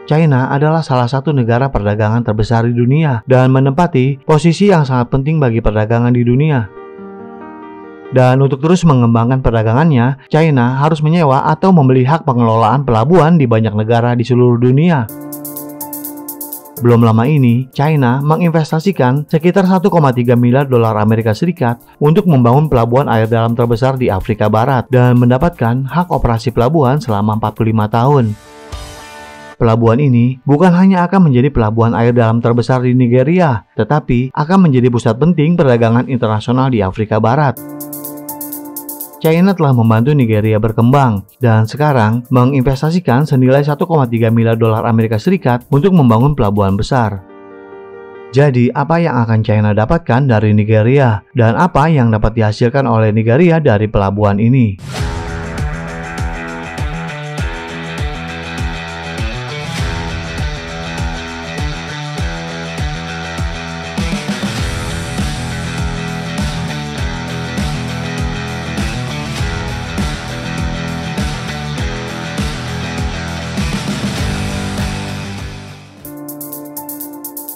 China adalah salah satu negara perdagangan terbesar di dunia dan menempati posisi yang sangat penting bagi perdagangan di dunia. Dan untuk terus mengembangkan perdagangannya, China harus menyewa atau membeli hak pengelolaan pelabuhan di banyak negara di seluruh dunia. Belum lama ini, China menginvestasikan sekitar 1,3 miliar dolar Amerika Serikat untuk membangun pelabuhan air dalam terbesar di Afrika Barat dan mendapatkan hak operasi pelabuhan selama 45 tahun. Pelabuhan ini bukan hanya akan menjadi pelabuhan air dalam terbesar di Nigeria, tetapi akan menjadi pusat penting perdagangan internasional di Afrika Barat. China telah membantu Nigeria berkembang dan sekarang menginvestasikan senilai 1,3 miliar dolar Amerika Serikat untuk membangun pelabuhan besar. Jadi, apa yang akan China dapatkan dari Nigeria dan apa yang dapat dihasilkan oleh Nigeria dari pelabuhan ini?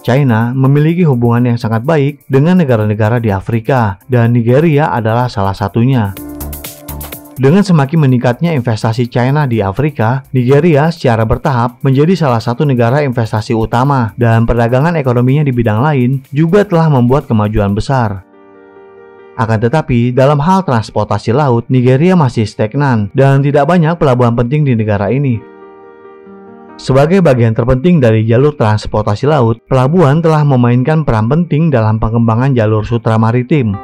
China memiliki hubungan yang sangat baik dengan negara-negara di Afrika, dan Nigeria adalah salah satunya. Dengan semakin meningkatnya investasi China di Afrika, Nigeria secara bertahap menjadi salah satu negara investasi utama, dan perdagangan ekonominya di bidang lain juga telah membuat kemajuan besar. Akan tetapi, dalam hal transportasi laut, Nigeria masih stagnan dan tidak banyak pelabuhan penting di negara ini. Sebagai bagian terpenting dari jalur transportasi laut, pelabuhan telah memainkan peran penting dalam pengembangan jalur sutra maritim.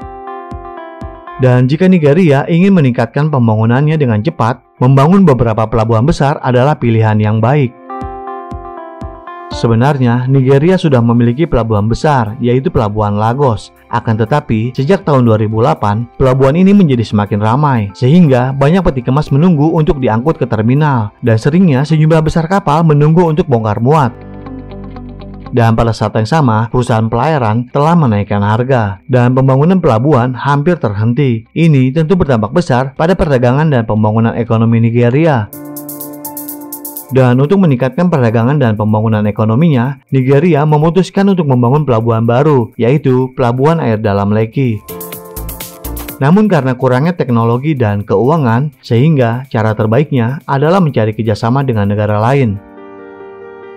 Dan jika Nigeria ingin meningkatkan pembangunannya dengan cepat, membangun beberapa pelabuhan besar adalah pilihan yang baik. Sebenarnya, Nigeria sudah memiliki pelabuhan besar, yaitu Pelabuhan Lagos. Akan tetapi, sejak tahun 2008, pelabuhan ini menjadi semakin ramai, sehingga banyak peti kemas menunggu untuk diangkut ke terminal, dan seringnya sejumlah besar kapal menunggu untuk bongkar muat. Dan pada saat yang sama, perusahaan pelayaran telah menaikkan harga, dan pembangunan pelabuhan hampir terhenti. Ini tentu berdampak besar pada perdagangan dan pembangunan ekonomi Nigeria. Dan untuk meningkatkan perdagangan dan pembangunan ekonominya, Nigeria memutuskan untuk membangun pelabuhan baru, yaitu Pelabuhan Air Dalam Lekki. Namun karena kurangnya teknologi dan keuangan, sehingga cara terbaiknya adalah mencari kerjasama dengan negara lain.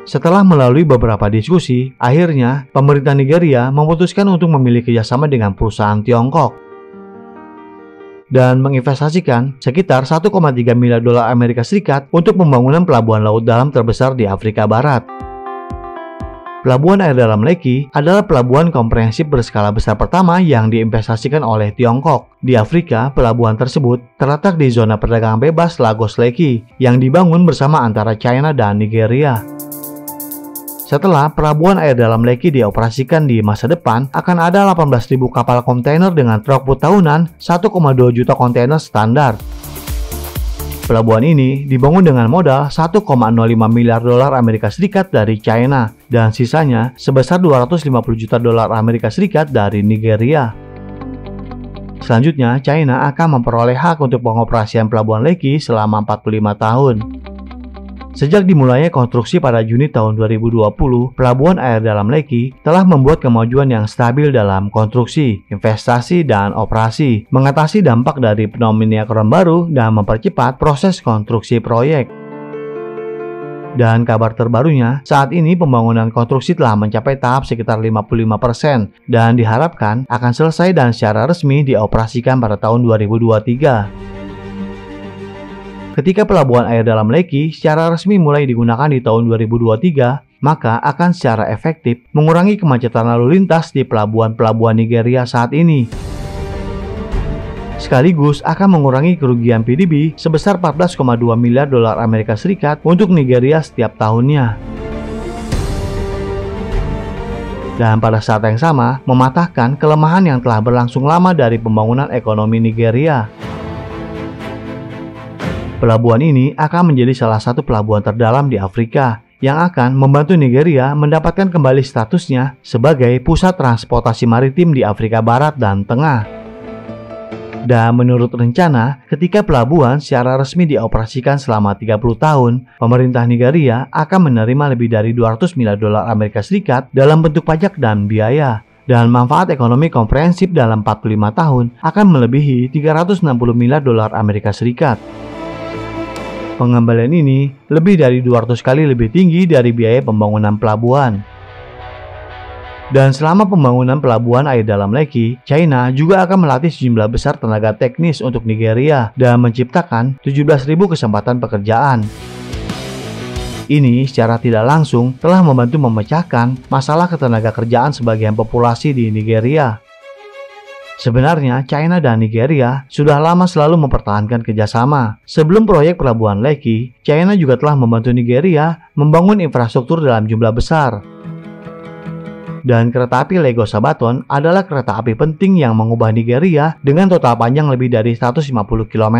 Setelah melalui beberapa diskusi, akhirnya pemerintah Nigeria memutuskan untuk memilih kerjasama dengan perusahaan Tiongkok dan menginvestasikan sekitar 1,3 miliar dolar Amerika Serikat untuk pembangunan pelabuhan laut dalam terbesar di Afrika Barat. Pelabuhan Air Dalam Lekki adalah pelabuhan komprehensif berskala besar pertama yang diinvestasikan oleh Tiongkok. Di Afrika, pelabuhan tersebut terletak di zona perdagangan bebas Lagos Lekki yang dibangun bersama antara China dan Nigeria. Setelah Pelabuhan Air Dalam Lekki dioperasikan di masa depan, akan ada 18.000 kapal kontainer dengan throughput tahunan 1,2 juta kontainer standar. Pelabuhan ini dibangun dengan modal 1,05 miliar dolar Amerika Serikat dari China dan sisanya sebesar 250 juta dolar Amerika Serikat dari Nigeria. Selanjutnya, China akan memperoleh hak untuk pengoperasian Pelabuhan Lekki selama 45 tahun. Sejak dimulainya konstruksi pada Juni tahun 2020, Pelabuhan Air Dalam Lekki telah membuat kemajuan yang stabil dalam konstruksi, investasi, dan operasi, mengatasi dampak dari pneumoniakoron baru, dan mempercepat proses konstruksi proyek. Dan kabar terbarunya, saat ini pembangunan konstruksi telah mencapai tahap sekitar 55% dan diharapkan akan selesai dan secara resmi dioperasikan pada tahun 2023. Ketika Pelabuhan Air Dalam Lekki secara resmi mulai digunakan di tahun 2023, maka akan secara efektif mengurangi kemacetan lalu lintas di pelabuhan-pelabuhan Nigeria saat ini. Sekaligus akan mengurangi kerugian PDB sebesar 14,2 miliar dolar Amerika Serikat untuk Nigeria setiap tahunnya. Dan pada saat yang sama, mematahkan kelemahan yang telah berlangsung lama dari pembangunan ekonomi Nigeria. Pelabuhan ini akan menjadi salah satu pelabuhan terdalam di Afrika yang akan membantu Nigeria mendapatkan kembali statusnya sebagai pusat transportasi maritim di Afrika Barat dan Tengah. Dan menurut rencana, ketika pelabuhan secara resmi dioperasikan selama 30 tahun, pemerintah Nigeria akan menerima lebih dari 200 miliar dolar Amerika Serikat dalam bentuk pajak dan biaya. Dan manfaat ekonomi komprehensif dalam 45 tahun akan melebihi 360 miliar dolar Amerika Serikat. Pengembalian ini lebih dari 200 kali lebih tinggi dari biaya pembangunan pelabuhan. Dan selama pembangunan pelabuhan air dalam Lekki, China juga akan melatih sejumlah besar tenaga teknis untuk Nigeria dan menciptakan 17.000 kesempatan pekerjaan. Ini secara tidak langsung telah membantu memecahkan masalah ketenaga kerjaan sebagian populasi di Nigeria. Sebenarnya, China dan Nigeria sudah lama selalu mempertahankan kerjasama. Sebelum proyek pelabuhan Lekki, China juga telah membantu Nigeria membangun infrastruktur dalam jumlah besar. Dan kereta api Lagos Sabaton adalah kereta api penting yang mengubah Nigeria dengan total panjang lebih dari 150 km.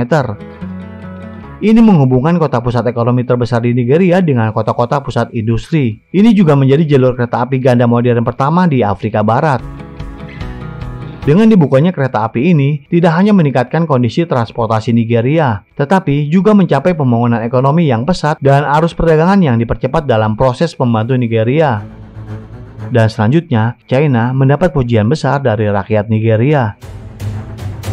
Ini menghubungkan kota pusat ekonomi terbesar di Nigeria dengan kota-kota pusat industri. Ini juga menjadi jalur kereta api ganda modern pertama di Afrika Barat. Dengan dibukanya kereta api ini, tidak hanya meningkatkan kondisi transportasi Nigeria, tetapi juga mencapai pembangunan ekonomi yang pesat dan arus perdagangan yang dipercepat dalam proses membantu Nigeria. Dan selanjutnya, China mendapat pujian besar dari rakyat Nigeria.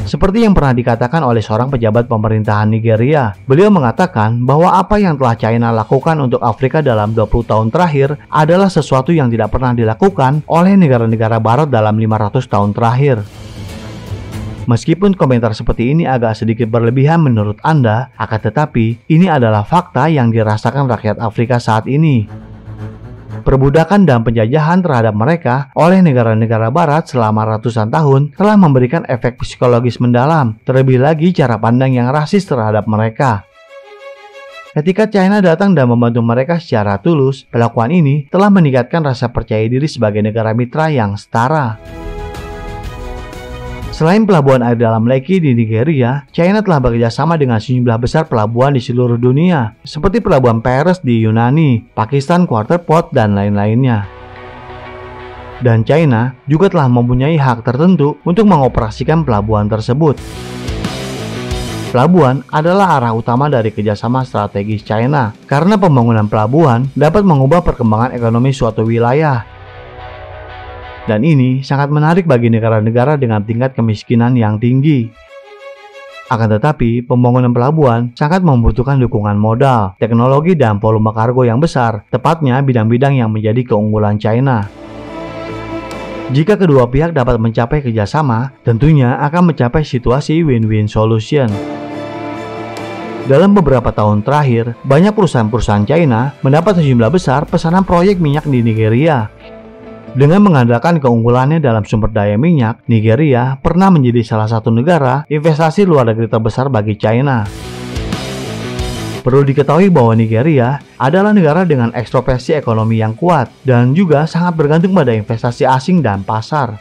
Seperti yang pernah dikatakan oleh seorang pejabat pemerintahan Nigeria, beliau mengatakan bahwa apa yang telah China lakukan untuk Afrika dalam 20 tahun terakhir adalah sesuatu yang tidak pernah dilakukan oleh negara-negara barat dalam 500 tahun terakhir. Meskipun komentar seperti ini agak sedikit berlebihan menurut Anda, akan tetapi ini adalah fakta yang dirasakan rakyat Afrika saat ini. Perbudakan dan penjajahan terhadap mereka oleh negara-negara barat selama ratusan tahun telah memberikan efek psikologis mendalam, terlebih lagi cara pandang yang rasis terhadap mereka. Ketika China datang dan membantu mereka secara tulus, perlakuan ini telah meningkatkan rasa percaya diri sebagai negara mitra yang setara. Selain pelabuhan air dalam Lekki di Nigeria, China telah bekerja sama dengan sejumlah besar pelabuhan di seluruh dunia, seperti pelabuhan Peres di Yunani, Pakistan Quarter Port, dan lain-lainnya. Dan China juga telah mempunyai hak tertentu untuk mengoperasikan pelabuhan tersebut. Pelabuhan adalah arah utama dari kerjasama strategis China, karena pembangunan pelabuhan dapat mengubah perkembangan ekonomi suatu wilayah. Dan ini sangat menarik bagi negara-negara dengan tingkat kemiskinan yang tinggi. Akan tetapi, pembangunan pelabuhan sangat membutuhkan dukungan modal, teknologi, dan volume kargo yang besar, tepatnya bidang-bidang yang menjadi keunggulan China. Jika kedua pihak dapat mencapai kerjasama, tentunya akan mencapai situasi win-win solution. Dalam beberapa tahun terakhir, banyak perusahaan-perusahaan China mendapat sejumlah besar pesanan proyek minyak di Nigeria. Dengan mengandalkan keunggulannya dalam sumber daya minyak, Nigeria pernah menjadi salah satu negara investasi luar negeri terbesar bagi China. Perlu diketahui bahwa Nigeria adalah negara dengan ekstroversi ekonomi yang kuat dan juga sangat bergantung pada investasi asing dan pasar.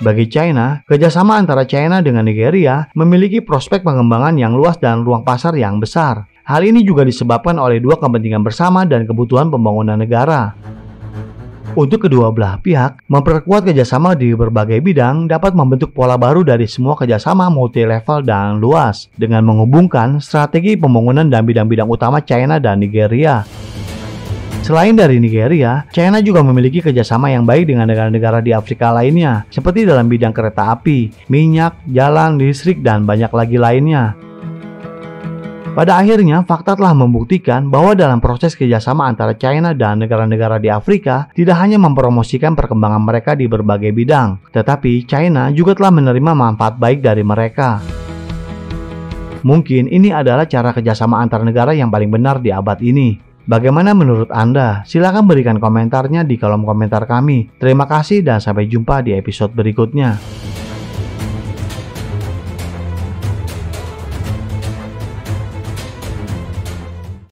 Bagi China, kerjasama antara China dengan Nigeria memiliki prospek pengembangan yang luas dan ruang pasar yang besar. Hal ini juga disebabkan oleh dua kepentingan bersama dan kebutuhan pembangunan negara. Untuk kedua belah pihak, memperkuat kerjasama di berbagai bidang dapat membentuk pola baru dari semua kerjasama multi-level dan luas, dengan menghubungkan strategi pembangunan dan bidang-bidang utama China dan Nigeria. Selain dari Nigeria, China juga memiliki kerjasama yang baik dengan negara-negara di Afrika lainnya, seperti dalam bidang kereta api, minyak, jalan, listrik, dan banyak lagi lainnya. Pada akhirnya, fakta telah membuktikan bahwa dalam proses kerjasama antara China dan negara-negara di Afrika, tidak hanya mempromosikan perkembangan mereka di berbagai bidang, tetapi China juga telah menerima manfaat baik dari mereka. Mungkin ini adalah cara kerjasama antar negara yang paling benar di abad ini. Bagaimana menurut Anda? Silakan berikan komentarnya di kolom komentar kami. Terima kasih dan sampai jumpa di episode berikutnya.